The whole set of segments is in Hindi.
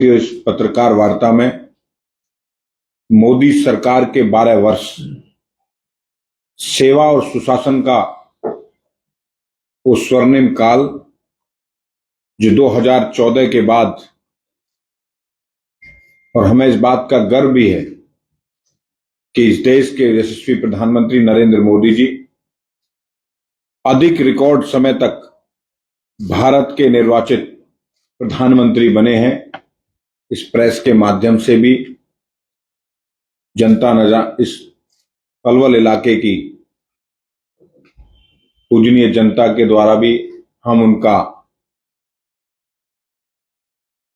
इस पत्रकार वार्ता में मोदी सरकार के 12 वर्ष सेवा और सुशासन का वो स्वर्णिम काल जो 2014 के बाद, और हमें इस बात का गर्व भी है कि इस देश के यशस्वी प्रधानमंत्री नरेंद्र मोदी जी अधिक रिकॉर्ड समय तक भारत के निर्वाचित प्रधानमंत्री बने हैं। इस प्रेस के माध्यम से भी इस पलवल इलाके की पूजनीय जनता के द्वारा भी हम उनका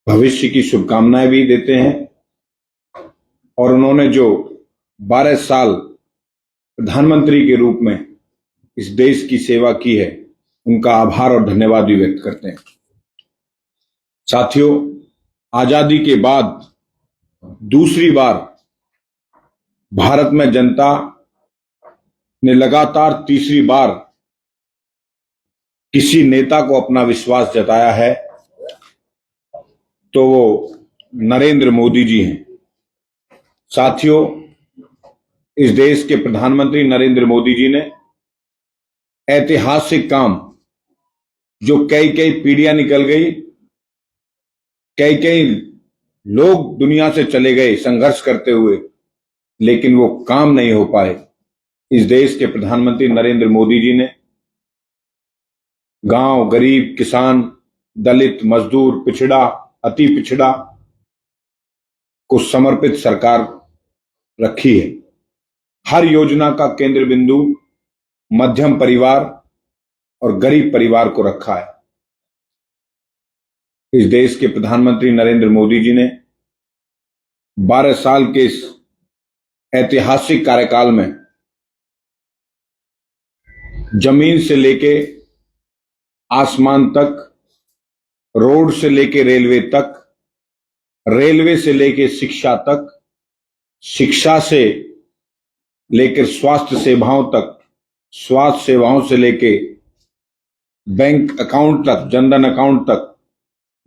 भविष्य की शुभकामनाएं भी देते हैं। और उन्होंने जो 12 साल प्रधानमंत्री के रूप में इस देश की सेवा की है, उनका आभार और धन्यवाद भी व्यक्त करते हैं। साथियों, आजादी के बाद दूसरी बार भारत में जनता ने लगातार तीसरी बार किसी नेता को अपना विश्वास जताया है तो वो नरेंद्र मोदी जी हैं। साथियों, इस देश के प्रधानमंत्री नरेंद्र मोदी जी ने ऐतिहासिक काम, जो कई पीढ़ियां निकल गई, कई लोग दुनिया से चले गए संघर्ष करते हुए, लेकिन वो काम नहीं हो पाए। इस देश के प्रधानमंत्री नरेंद्र मोदी जी ने गांव, गरीब, किसान, दलित, मजदूर, पिछड़ा, अति पिछड़ा को समर्पित सरकार रखी है। हर योजना का केंद्र बिंदु मध्यम परिवार और गरीब परिवार को रखा है। इस देश के प्रधानमंत्री नरेंद्र मोदी जी ने 12 साल के इस ऐतिहासिक कार्यकाल में जमीन से लेके आसमान तक, रोड से लेके रेलवे तक, रेलवे से लेके शिक्षा तक, शिक्षा से लेकर स्वास्थ्य सेवाओं तक, स्वास्थ्य सेवाओं से लेके बैंक अकाउंट तक, जनधन अकाउंट तक,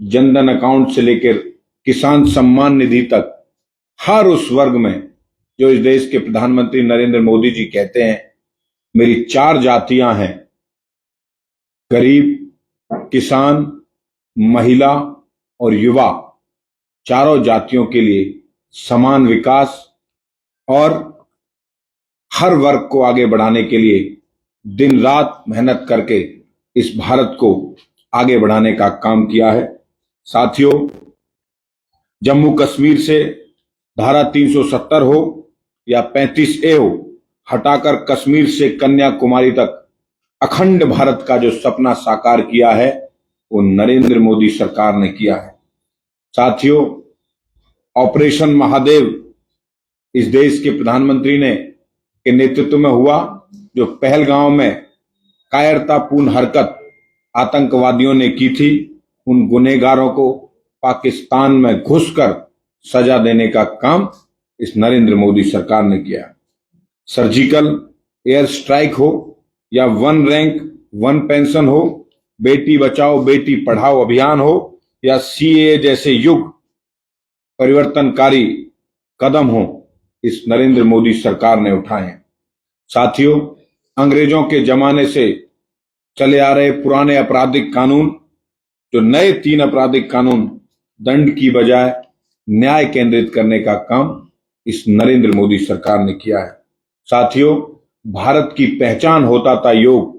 जनधन अकाउंट से लेकर किसान सम्मान निधि तक, हर उस वर्ग में जो इस देश के प्रधानमंत्री नरेंद्र मोदी जी कहते हैं मेरी 4 जातियां हैं, गरीब, किसान, महिला और युवा, चारों जातियों के लिए समान विकास और हर वर्ग को आगे बढ़ाने के लिए दिन रात मेहनत करके इस भारत को आगे बढ़ाने का काम किया है। साथियों, जम्मू कश्मीर से धारा 370 हो या 35A हो, हटाकर कश्मीर से कन्याकुमारी तक अखंड भारत का जो सपना साकार किया है वो नरेंद्र मोदी सरकार ने किया है। साथियों, ऑपरेशन महादेव इस देश के प्रधानमंत्री ने के नेतृत्व में हुआ, जो पहलगांव में कायरतापूर्ण हरकत आतंकवादियों ने की थी, उन गुनहगारों को पाकिस्तान में घुसकर सजा देने का काम इस नरेंद्र मोदी सरकार ने किया। सर्जिकल एयर स्ट्राइक हो या 1 रैंक 1 पेंशन हो, बेटी बचाओ बेटी पढ़ाओ अभियान हो या CAA जैसे युग परिवर्तनकारी कदम हो, इस नरेंद्र मोदी सरकार ने उठाए हैं। साथियों, अंग्रेजों के जमाने से चले आ रहे पुराने आपराधिक कानून, जो नए 3 आपराधिक कानून दंड की बजाय न्याय केंद्रित करने का काम इस नरेंद्र मोदी सरकार ने किया है। साथियों, भारत की पहचान होता था योग।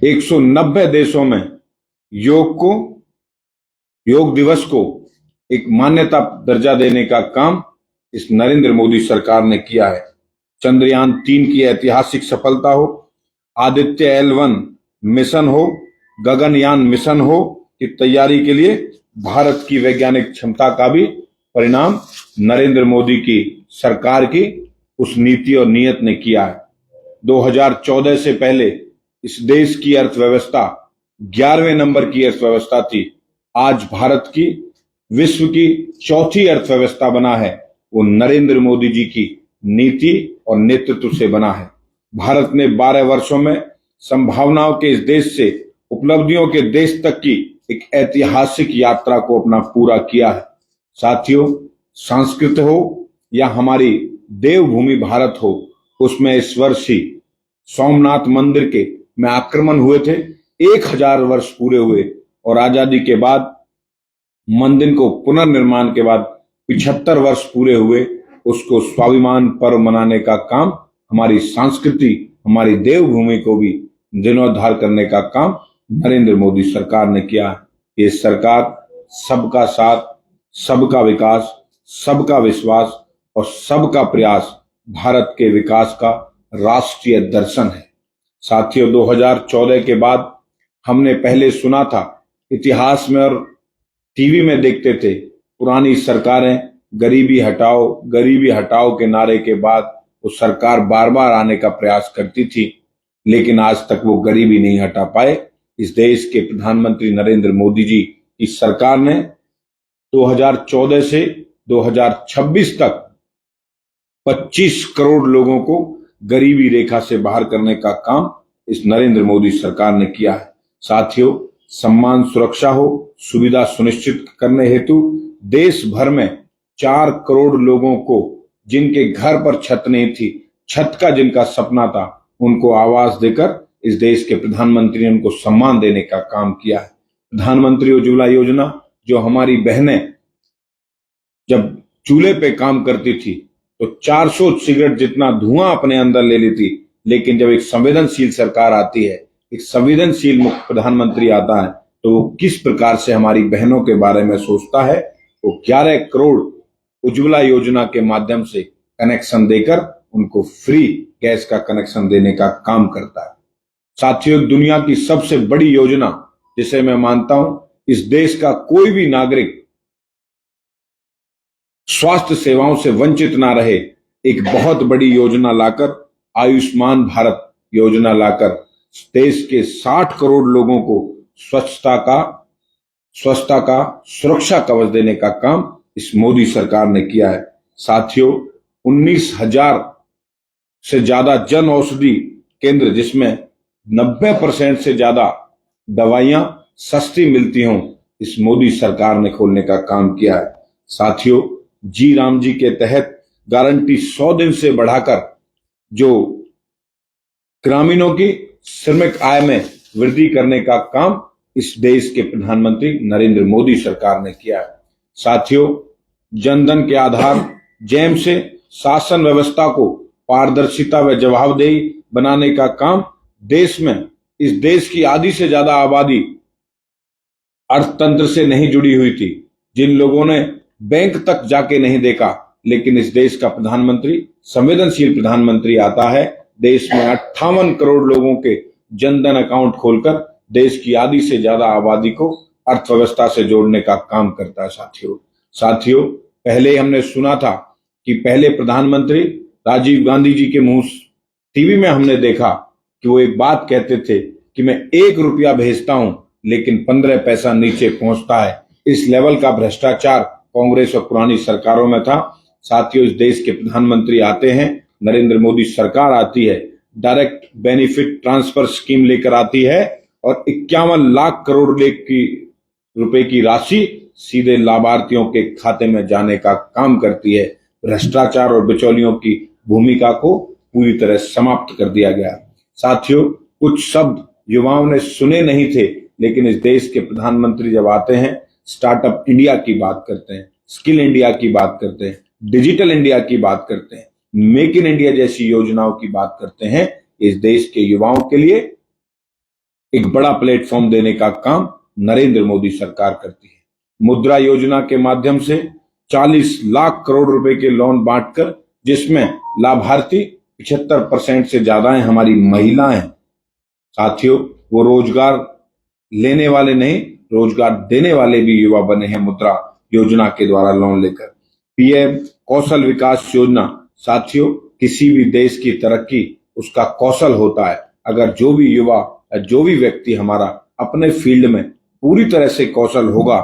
190 देशों में योग दिवस को एक मान्यता दर्जा देने का काम इस नरेंद्र मोदी सरकार ने किया है। चंद्रयान 3 की ऐतिहासिक सफलता हो, आदित्य L1 मिशन हो, गगनयान मिशन हो की तैयारी के लिए भारत की वैज्ञानिक क्षमता का भी परिणाम नरेंद्र मोदी की सरकार की उस नीति और नीयत ने किया है। 2014 से पहले इस देश की अर्थव्यवस्था 11वें नंबर की अर्थव्यवस्था थी। आज भारत की विश्व की 4थी अर्थव्यवस्था बना है, वो नरेंद्र मोदी जी की नीति और नेतृत्व से बना है। भारत ने 12 वर्षों में संभावनाओं के इस देश से उपलब्धियों के देश तक की एक ऐतिहासिक यात्रा को अपना पूरा किया है। साथियों, संस्कृत हो या हमारी देवभूमि भारत हो, उसमें इस वर्ष ही सोमनाथ मंदिर के में आक्रमण हुए थे। 1000 वर्ष पूरे हुए और आजादी के बाद मंदिर को पुनर्निर्माण के बाद 75 वर्ष पूरे हुए। उसको स्वाभिमान पर्व मनाने का काम, हमारी संस्कृति, हमारी देवभूमि को भी जीर्णोद्धार करने का काम नरेंद्र मोदी सरकार ने किया है। ये सरकार सबका साथ, सबका विकास, सबका विश्वास और सबका प्रयास भारत के विकास का राष्ट्रीय दर्शन है। साथियों, 2014 के बाद हमने पहले सुना था, इतिहास में और टीवी में देखते थे, पुरानी सरकारें गरीबी हटाओ के नारे के बाद वो सरकार बार बार आने का प्रयास करती थी, लेकिन आज तक वो गरीबी नहीं हटा पाए। इस देश के प्रधानमंत्री नरेंद्र मोदी जी की सरकार ने 2014 से 2026 तक 25 करोड़ लोगों को गरीबी रेखा से बाहर करने का काम इस नरेंद्र मोदी सरकार ने किया है। साथियों, सम्मान सुरक्षा हो, सुविधा सुनिश्चित करने हेतु देश भर में 4 करोड़ लोगों को जिनके घर पर छत नहीं थी, छत का जिनका सपना था, उनको आवास देकर इस देश के प्रधानमंत्री ने उनको सम्मान देने का काम किया है। प्रधानमंत्री उज्ज्वला योजना, जो हमारी बहनें जब चूल्हे पे काम करती थी तो 400 सिगरेट जितना धुआं अपने अंदर ले लेती, लेकिन जब एक संवेदनशील सरकार आती है, एक संवेदनशील प्रधानमंत्री आता है, तो वो किस प्रकार से हमारी बहनों के बारे में सोचता है। वो 11 करोड़ उज्ज्वला योजना के माध्यम से कनेक्शन देकर उनको फ्री गैस का कनेक्शन देने का काम करता है। साथियों, दुनिया की सबसे बड़ी योजना जिसे मैं मानता हूं, इस देश का कोई भी नागरिक स्वास्थ्य सेवाओं से वंचित ना रहे, एक बहुत बड़ी योजना लाकर, आयुष्मान भारत योजना लाकर देश के 60 करोड़ लोगों को स्वच्छता का सुरक्षा कवच देने का काम इस मोदी सरकार ने किया है। साथियों, 19,000 से ज्यादा जन औषधि केंद्र, जिसमें 90% से ज्यादा दवाइयां सस्ती मिलती हों, इस मोदी सरकार ने खोलने का काम किया है। साथियों, जी राम जी के तहत गारंटी 100 दिन से बढ़ाकर जो ग्रामीणों की श्रमिक आय में वृद्धि करने का काम इस देश के प्रधानमंत्री नरेंद्र मोदी सरकार ने किया है। साथियों, जनधन के आधार जैम से शासन व्यवस्था को पारदर्शिता व जवाबदेही बनाने का काम देश में, इस देश की आधी से ज्यादा आबादी अर्थतंत्र से नहीं जुड़ी हुई थी, जिन लोगों ने बैंक तक जाके नहीं देखा, लेकिन इस देश का प्रधानमंत्री, संवेदनशील प्रधानमंत्री आता है, देश में 58 करोड़ लोगों के जनधन अकाउंट खोलकर देश की आधी से ज्यादा आबादी को अर्थव्यवस्था से जोड़ने का काम करता है। साथियों, पहले हमने सुना था कि पहले प्रधानमंत्री राजीव गांधी जी के मुंह टीवी में हमने देखा कि वो एक बात कहते थे कि मैं 1 रुपया भेजता हूं, लेकिन 15 पैसा नीचे पहुंचता है। इस लेवल का भ्रष्टाचार कांग्रेस और पुरानी सरकारों में था। साथियों, इस देश के प्रधानमंत्री आते हैं, नरेंद्र मोदी सरकार आती है, डायरेक्ट बेनिफिट ट्रांसफर स्कीम लेकर आती है और 51 लाख करोड़ रुपए की राशि सीधे लाभार्थियों के खाते में जाने का काम करती है। भ्रष्टाचार और बिचौलियों की भूमिका को पूरी तरह समाप्त कर दिया गया। साथियों, कुछ शब्द युवाओं ने सुने नहीं थे, लेकिन इस देश के प्रधानमंत्री जब आते हैं, स्टार्टअप इंडिया की बात करते हैं, स्किल इंडिया की बात करते हैं, डिजिटल इंडिया की बात करते हैं, मेक इन इंडिया जैसी योजनाओं की बात करते हैं। इस देश के युवाओं के लिए एक बड़ा प्लेटफॉर्म देने का काम नरेंद्र मोदी सरकार करती है। मुद्रा योजना के माध्यम से 40 लाख करोड़ रुपए के लोन बांटकर, जिसमें लाभार्थी 75% से ज्यादा है हमारी महिलाएं। साथियों, वो रोजगार लेने वाले नहीं, रोजगार देने वाले भी युवा बने हैं मुद्रा योजना के द्वारा लोन लेकर। पीएम कौशल विकास योजना, साथियों, किसी भी देश की तरक्की उसका कौशल होता है। अगर जो भी युवा, जो भी व्यक्ति हमारा अपने फील्ड में पूरी तरह से कौशल होगा,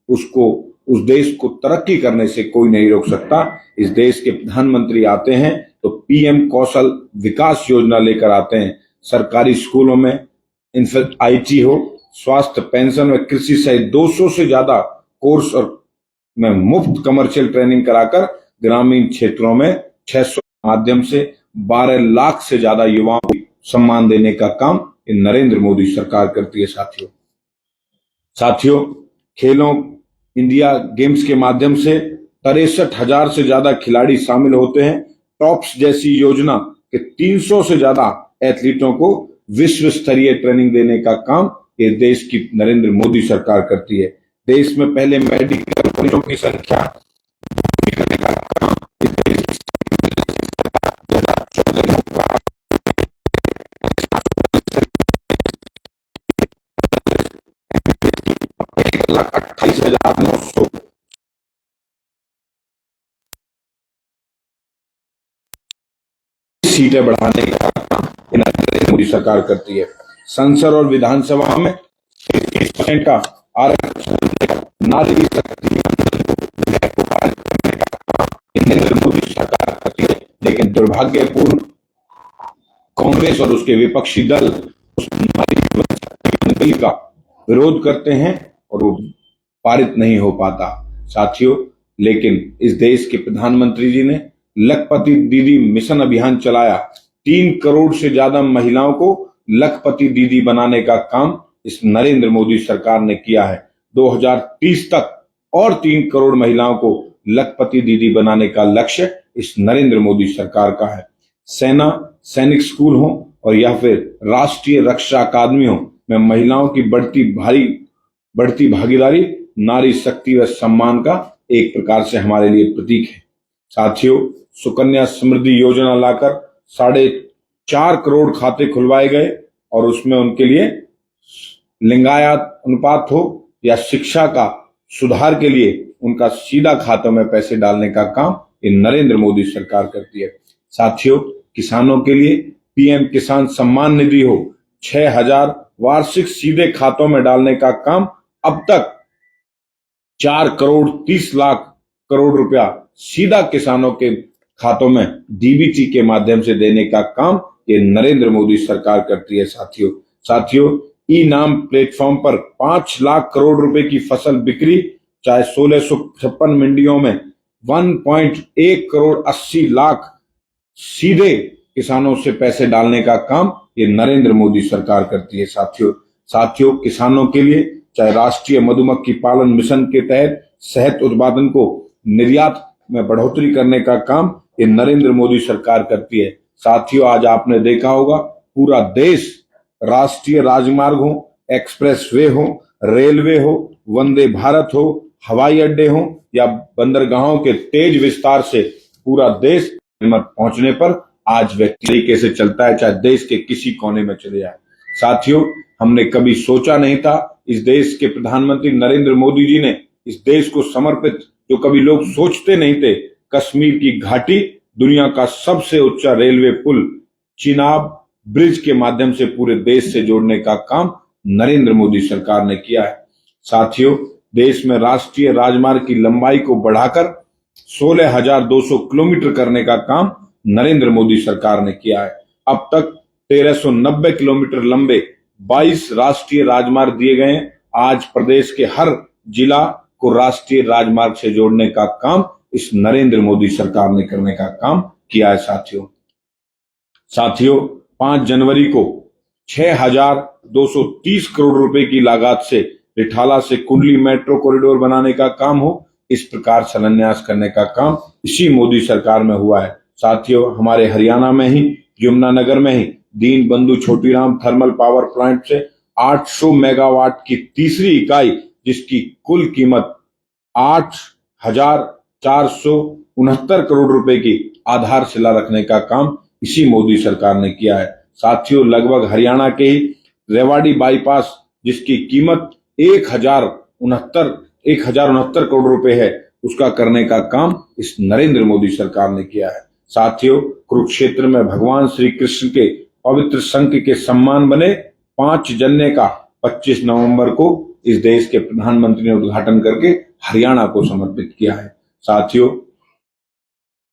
उसको, उस देश को तरक्की करने से कोई नहीं रोक सकता। इस देश के प्रधानमंत्री आते हैं तो पीएम कौशल विकास योजना लेकर आते हैं। सरकारी स्कूलों में आईटी हो, स्वास्थ्य, पेंशन व कृषि सहित 200 से ज्यादा कोर्स और में मुफ्त कमर्शियल ट्रेनिंग कराकर ग्रामीण क्षेत्रों में 600 माध्यम से 12 लाख से ज्यादा युवाओं को सम्मान देने का काम ये नरेंद्र मोदी सरकार करती है। साथियों, खेलों इंडिया गेम्स के माध्यम से 63,000 से ज्यादा खिलाड़ी शामिल होते हैं। टॉप्स जैसी योजना के 300 से ज्यादा एथलीटों को विश्व स्तरीय ट्रेनिंग देने का काम ये देश की नरेंद्र मोदी सरकार करती है। देश में पहले मेडिकल कॉलेजों की संख्या करने का काम इस देश की लाख 28,900 सीटें बढ़ाने का काम नरेंद्र मोदी सरकार करती है। संसद और विधानसभा में 30% का आरक्षण नारी शक्ति नरेंद्र मोदी सरकार करती है। लेकिन दुर्भाग्यपूर्ण कांग्रेस और उसके विपक्षी दल उस बिल का विरोध करते हैं और वो पारित नहीं हो पाता। साथियों, लेकिन इस देश के प्रधानमंत्री जी ने लखपति दीदी मिशन अभियान चलाया। 3 करोड़ से ज्यादा महिलाओं को लखपति दीदी बनाने का काम इस नरेंद्र मोदी सरकार ने किया है। 2030 तक और 3 करोड़ महिलाओं को लखपति दीदी बनाने का लक्ष्य इस नरेंद्र मोदी सरकार का है। सेना, सैनिक स्कूल हो और या फिर राष्ट्रीय रक्षा अकादमी हो में महिलाओं की बढ़ती भागीदारी नारी शक्ति व सम्मान का एक प्रकार से हमारे लिए प्रतीक है। साथियों, सुकन्या समृद्धि योजना लाकर 4.5 करोड़ खाते खुलवाए गए और उसमें उनके लिए लिंगायत अनुपात हो या शिक्षा का सुधार के लिए उनका सीधा खातों में पैसे डालने का काम ये नरेंद्र मोदी सरकार करती है। साथियों, किसानों के लिए पीएम किसान सम्मान निधि हो 6,000 वार्षिक सीधे खातों में डालने का काम अब तक 4 करोड़ 30 लाख करोड़ रुपया सीधा किसानों के खातों में डीबीटी के माध्यम से देने का काम ये नरेंद्र मोदी सरकार करती है। साथियों, ई नाम प्लेटफॉर्म पर 5 लाख करोड़ रुपए की फसल बिक्री, चाहे 1656 मंडियों में 1.1 करोड़ 80 लाख सीधे किसानों से पैसे डालने का काम ये नरेंद्र मोदी सरकार करती है। साथियों, किसानों के लिए चाहे राष्ट्रीय मधुमक्खी पालन मिशन के तहत शहद उत्पादन को निर्यात में बढ़ोतरी करने का काम ये नरेंद्र मोदी सरकार करती है। साथियों, आज आपने देखा होगा पूरा देश राष्ट्रीय राजमार्ग हो, एक्सप्रेस वे हो, रेलवे हो, वंदे भारत हो, हवाई अड्डे हो या बंदरगाहों के तेज विस्तार से पूरा देश पहुंचने पर आज व्यक्ति तरीके से चलता है, चाहे देश के किसी कोने में चले जाए। साथियों, हमने कभी सोचा नहीं था इस देश के प्रधानमंत्री नरेंद्र मोदी जी ने इस देश को समर्पित, जो कभी लोग सोचते नहीं थे, कश्मीर की घाटी दुनिया का सबसे ऊंचा रेलवे पुल चिनाब ब्रिज के माध्यम से पूरे देश से जोड़ने का काम नरेंद्र मोदी सरकार ने किया है। साथियों, देश में राष्ट्रीय राजमार्ग की लंबाई को बढ़ाकर 16,200 किलोमीटर करने का काम नरेंद्र मोदी सरकार ने किया है। अब तक 1390 किलोमीटर लंबे 22 राष्ट्रीय राजमार्ग दिए गए हैं। आज प्रदेश के हर जिला को राष्ट्रीय राजमार्ग से जोड़ने का काम इस नरेंद्र मोदी सरकार ने करने का काम किया है। साथियों, 5 जनवरी को 6,230 करोड़ रुपए की लागत से रिठाला से कुंडली मेट्रो कॉरिडोर बनाने का काम हो, इस प्रकार शिलान्यास करने का काम इसी मोदी सरकार में हुआ है। साथियों, हमारे हरियाणा में ही यमुनानगर में ही दीन बंधु छोटीराम थर्मल पावर प्लांट से 800 मेगावाट की तीसरी इकाई, जिसकी कुल कीमत 8,469 करोड़ रुपए की आधारशिला रखने का काम इसी मोदी सरकार ने किया है। साथियों, लगभग हरियाणा के ही रेवाड़ी बाईपास, जिसकी कीमत 1,069 करोड़ रुपए है, उसका करने का काम इस नरेंद्र मोदी सरकार ने किया है। साथियों, कुरुक्षेत्र में भगवान श्री कृष्ण के पवित्र शंख के सम्मान बने 5 जन्य का 25 नवंबर को इस देश के प्रधानमंत्री ने उद्घाटन करके हरियाणा को समर्पित किया है। साथियों,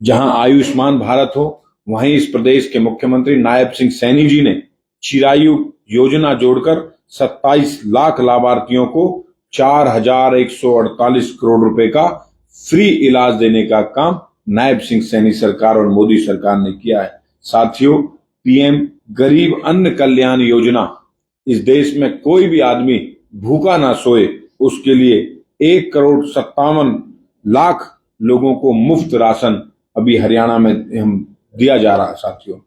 जहां आयुष्मान भारत हो, वहीं इस प्रदेश के मुख्यमंत्री नायब सिंह सैनी जी ने चिरायु योजना जोड़कर 27 लाख लाभार्थियों को 4,148 करोड़ रुपए का फ्री इलाज देने का काम नायब सिंह सैनी सरकार और मोदी सरकार ने किया है। साथियों, पीएम गरीब अन्न कल्याण योजना, इस देश में कोई भी आदमी भूखा ना सोए उसके लिए 1,57 करोड़ लोगों को मुफ्त राशन अभी हरियाणा में हम दिया जा रहा है। साथियों,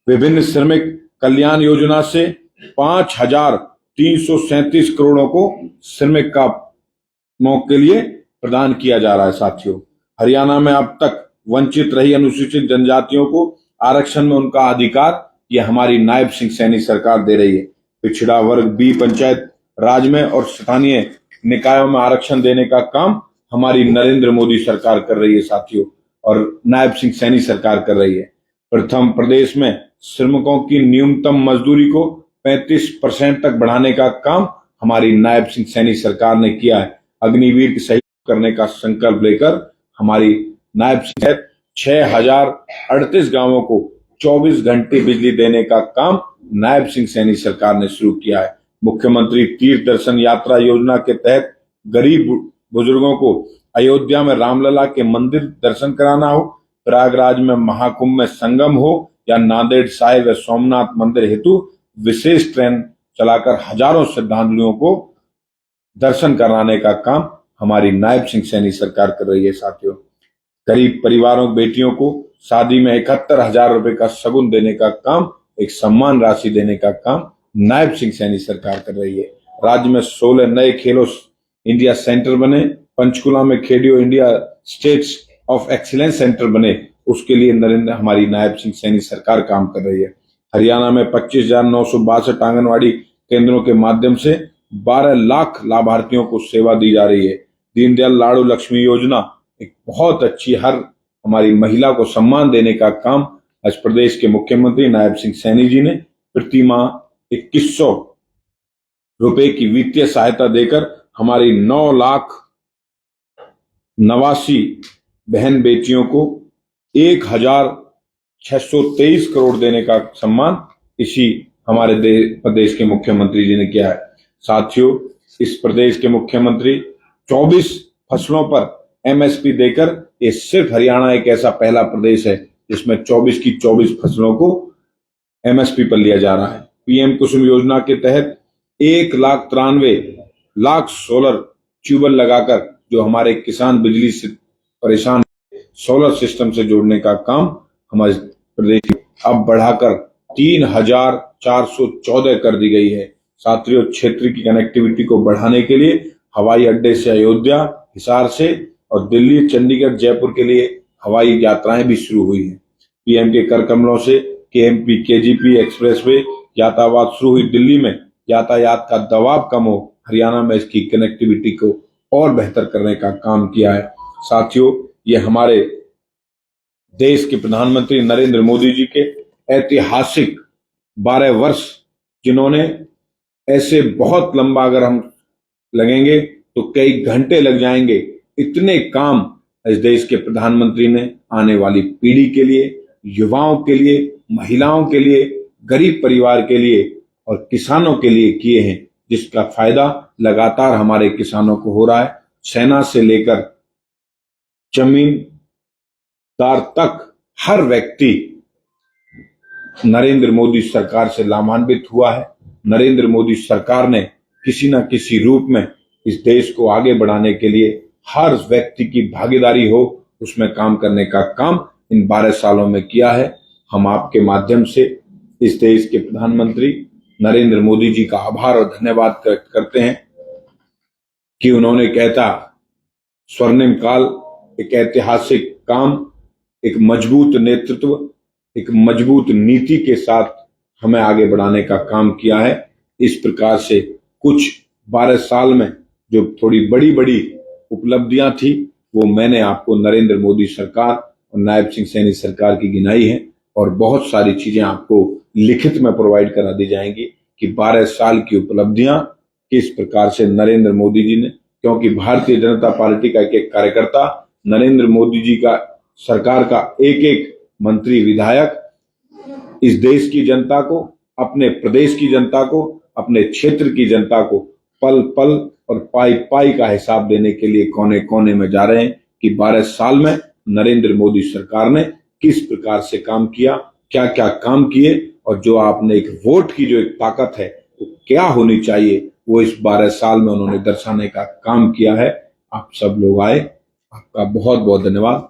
विभिन्न श्रमिक कल्याण योजना से 5,337 करोड़ों को श्रमिक कामों के लिए प्रदान किया जा रहा है। साथियों, हरियाणा में अब तक वंचित रही अनुसूचित जनजातियों को आरक्षण में उनका अधिकार ये हमारी नायब सिंह सैनी सरकार दे रही है। पिछड़ा वर्ग बी पंचायत राज में और स्थानीय निकायों में आरक्षण देने का काम हमारी नरेंद्र मोदी सरकार कर रही है। साथियों, और नायब सिंह सैनी सरकार कर रही है। प्रथम प्रदेश में श्रमिकों की न्यूनतम मजदूरी को 35% तक बढ़ाने का काम हमारी नायब सिंह सैनी सरकार ने किया है। अग्निवीर की सहयोग करने का संकल्प लेकर हमारी नायब सिंह 6,038 गांवों को 24 घंटे बिजली देने का काम नायब सिंह सैनी सरकार ने शुरू किया है। मुख्यमंत्री तीर्थ दर्शन यात्रा योजना के तहत गरीब बुजुर्गों को अयोध्या में रामलला के मंदिर दर्शन कराना हो, प्रयागराज में महाकुंभ में संगम हो या नांदेड़ साहिब व सोमनाथ मंदिर हेतु विशेष ट्रेन चलाकर हजारों श्रद्धालुओं को दर्शन कराने का काम हमारी नायब सिंह सैनी सरकार कर रही है। साथियों, गरीब परिवारों बेटियों को शादी में 71,000 रुपए का शगुन देने का काम, एक सम्मान राशि देने का काम नायब सिंह सैनी सरकार कर रही है। राज्य में 16 नए खेलो इंडिया सेंटर बने, पंचकुला में खेलो India states of excellence centre बने, उसके लिए हमारी नायब सिंह सैनी सरकार काम कर रही है। हरियाणा में 25,962 आंगनवाड़ी केंद्रों के माध्यम से 12 लाख लाभार्थियों को सेवा दी जा रही है। दीनदयाल लाडू लक्ष्मी योजना एक बहुत अच्छी, हर हमारी महिला को सम्मान देने का काम आज प्रदेश के मुख्यमंत्री नायब सिंह सैनी जी ने प्रति माह 2,100 रुपए की वित्तीय सहायता देकर हमारी 9,89 बहन बेटियों को 1,623 करोड़ देने का सम्मान इसी हमारे प्रदेश के मुख्यमंत्री जी ने किया है। साथियों, इस प्रदेश के मुख्यमंत्री 24 फसलों पर एमएसपी देकर, ये सिर्फ हरियाणा एक ऐसा पहला प्रदेश है जिसमें 24 की 24 फसलों को एमएसपी पर लिया जा रहा है। पीएम कुसुम योजना के तहत 1,93,00,000 सोलर ट्यूबवेल लगाकर जो हमारे किसान बिजली से परेशान सोलर सिस्टम से जोड़ने का काम हमारे प्रदेश में अब बढ़ाकर 3,414 कर दी गई है। साथियों, क्षेत्र की कनेक्टिविटी को बढ़ाने के लिए हवाई अड्डे से अयोध्या, हिसार से और दिल्ली, चंडीगढ़, जयपुर के लिए हवाई यात्राएं भी शुरू हुई हैं। पीएम के कर कमलों से केएमपी, केजीपी एक्सप्रेसवे यातायात शुरू हुई। दिल्ली में यातायात का दबाव कम हो, हरियाणा में इसकी कनेक्टिविटी को और बेहतर करने का काम किया है। साथियों, ये हमारे देश के प्रधानमंत्री नरेंद्र मोदी जी के ऐतिहासिक 12 वर्ष, जिन्होंने ऐसे बहुत लंबा, अगर हम लगेंगे तो कई घंटे लग जाएंगे, इतने काम इस देश के प्रधानमंत्री ने आने वाली पीढ़ी के लिए, युवाओं के लिए, महिलाओं के लिए, गरीब परिवार के लिए और किसानों के लिए किए हैं, जिसका फायदा लगातार हमारे किसानों को हो रहा है। सेना से लेकर जमींदार तक हर व्यक्ति नरेंद्र मोदी सरकार से लाभान्वित हुआ है। नरेंद्र मोदी सरकार ने किसी न किसी रूप में इस देश को आगे बढ़ाने के लिए हर व्यक्ति की भागीदारी हो, उसमें काम करने का काम इन 12 सालों में किया है। हम आपके माध्यम से इस देश के प्रधानमंत्री नरेंद्र मोदी जी का आभार और धन्यवाद करते हैं कि उन्होंने कहता स्वर्णिम काल, एक ऐतिहासिक काम, एक मजबूत नेतृत्व, एक मजबूत नीति के साथ हमें आगे बढ़ाने का काम किया है। इस प्रकार से कुछ 12 साल में जो थोड़ी बड़ी बड़ी उपलब्धियां थी, वो मैंने आपको नरेंद्र मोदी सरकार और नायब सिंह सैनी सरकार की गिनाई है, और बहुत सारी चीजें आपको लिखित में प्रोवाइड करा दी जाएंगी कि 12 साल की उपलब्धियां किस प्रकार से नरेंद्र मोदी जी ने, क्योंकि भारतीय जनता पार्टी का एक एक कार्यकर्ता नरेंद्र मोदी जी का सरकार का एक एक मंत्री, विधायक इस देश की जनता को, अपने प्रदेश की जनता को, अपने क्षेत्र की जनता को पल पल और पाई पाई का हिसाब देने के लिए कोने कोने में जा रहे हैं कि 12 साल में नरेंद्र मोदी सरकार ने किस प्रकार से काम किया, क्या क्या काम किए, और जो आपने एक वोट की जो एक ताकत है वो क्या होनी चाहिए, वो इस 12 साल में उन्होंने दर्शाने का काम किया है। आप सब लोग आए, आपका बहुत बहुत धन्यवाद।